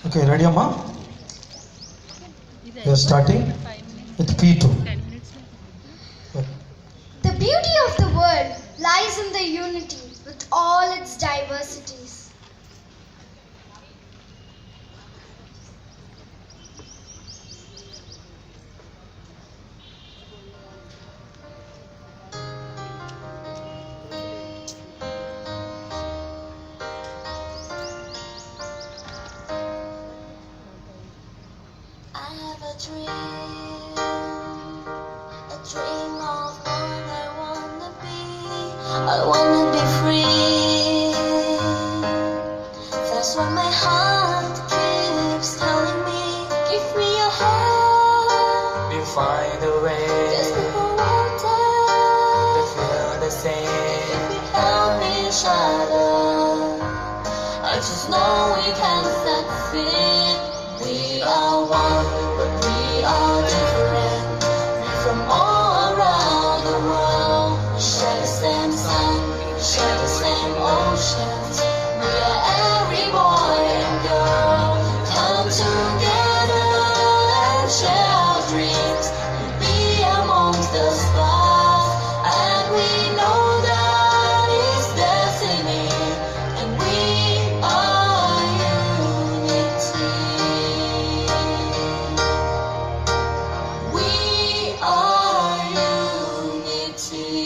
Okay, ready, Amma? We are starting with P2. Yeah. The beauty of the world lies in the unity with all its diversities. I have a dream of what I wanna be. I wanna be free. That's what my heart keeps telling me. Give me your hand. We find a way Just before water. to feel the same. If we help each other, I just know we can succeed. We are one, but we are different. We're from all around the world. We share the same sun, we share the same oceans. We are every boy and girl. Come together and share our dreams. We'll be amongst the stars, and we know that it's destiny. And we are unity. We are unity.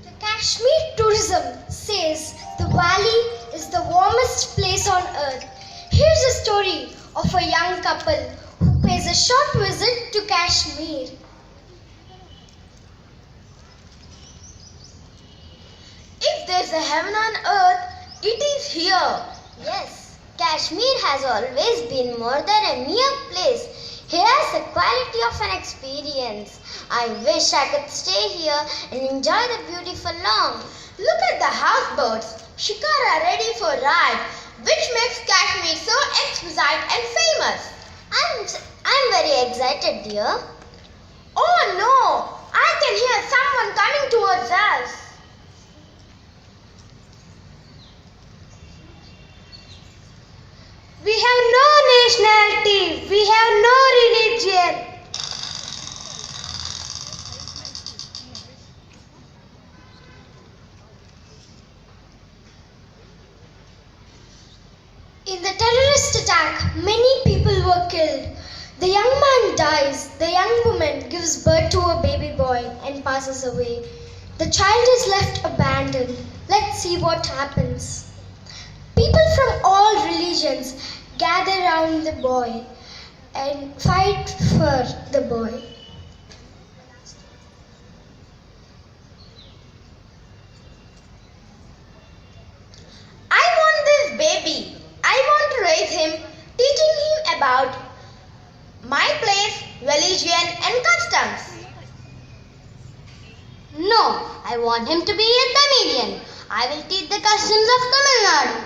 The Kashmir tourism says the valley is the warmest place on earth. Here's a story of a young couple who pays a short visit to Kashmir. If there's a heaven on earth, it is here. Yes, Kashmir has always been more than a mere place. Here's the quality of an experience. I wish I could stay here and enjoy the beautiful lawn. Look at the houseboats, shikara ready for ride, which makes Kashmir so exquisite and famous. I'm very excited, dear. Oh no, I can hear someone coming towards us. We have no nationality, we have no religion. In the terrorist attack, many people were killed. The young man dies, the young woman gives birth to a baby boy and passes away. The child is left abandoned. Let's see what happens. People from all religions gather around the boy and fight for the boy. I want this baby. I want to raise him, teaching him about my place, religion, and customs. No, I want him to be a Tamilian. I will teach the customs of Tamil Nadu.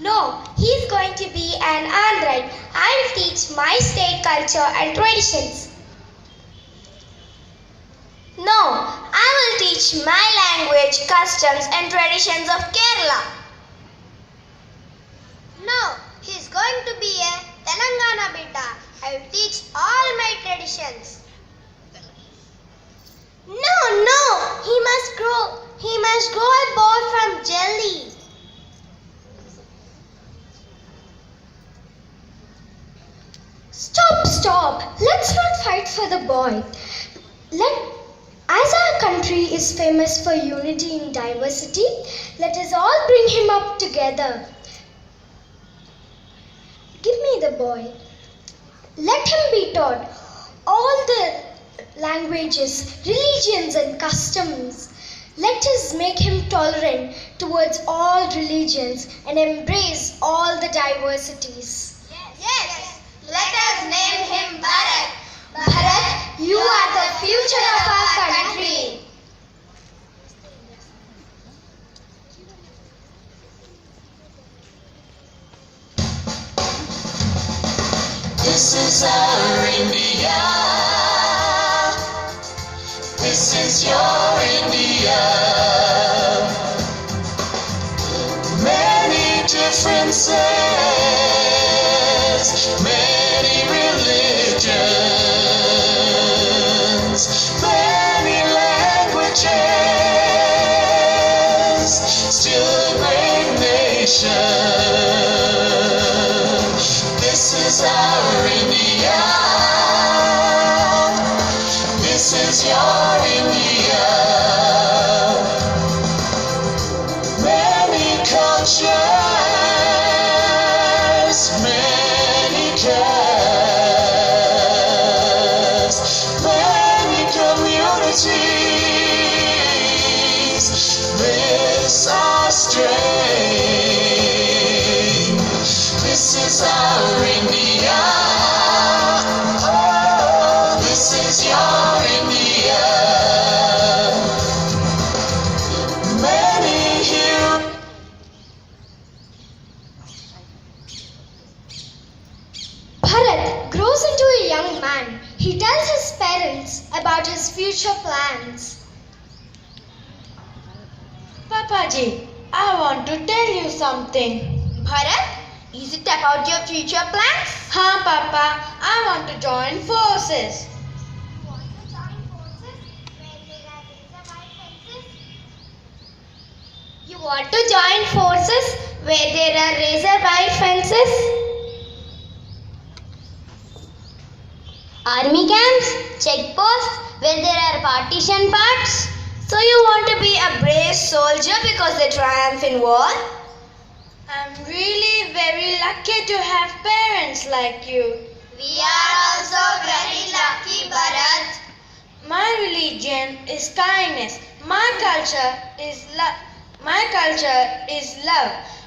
No, he's going to be an Android. I'll teach my state culture and traditions. No, I will teach my language, customs, and traditions of Kerala. No, he's going to be a Telangana beta. I will teach all my traditions. No, he must grow. He must grow a ball from jelly. Stop. Let's not fight for the boy. As our country is famous for unity in diversity, let us all bring him up together. Give me the boy. Let him be taught all the languages, religions, and customs. Let us make him tolerant towards all religions and embrace all the diversities. Yes, let us name him Bharat. Bharat, you are the future of our country. This is our India. We This is your India. Many differences, many religions, many languages, still a great nation. This is our India. This is your India. Many cultures, many castes, many communities. This our strength. This is our India. Oh, this is your India. Many heroes. Bharat grows into a young man. He tells his parents about his future plans. Papaji, I want to tell you something. Bharat, is it about your future plans? Haan, Papa. I want to join forces. You want to join forces where there are razor wire fences? Army camps, checkposts where there are partition parts? So you want to be a brave soldier because they triumph in war? I'm really very lucky to have parents like you. We are also very lucky, Bharat. My religion is kindness. My culture is love.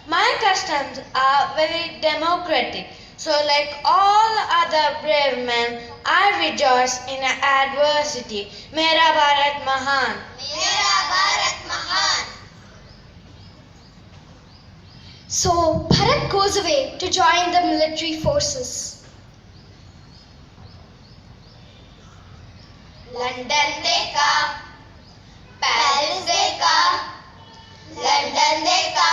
My customs are very democratic. So like all other brave men, I rejoice in adversity. Mera Bharat Mahan. Mera Bharat Mahan. So Bharat goes away to join the military forces. London देखा, Paris देखा, London देखा,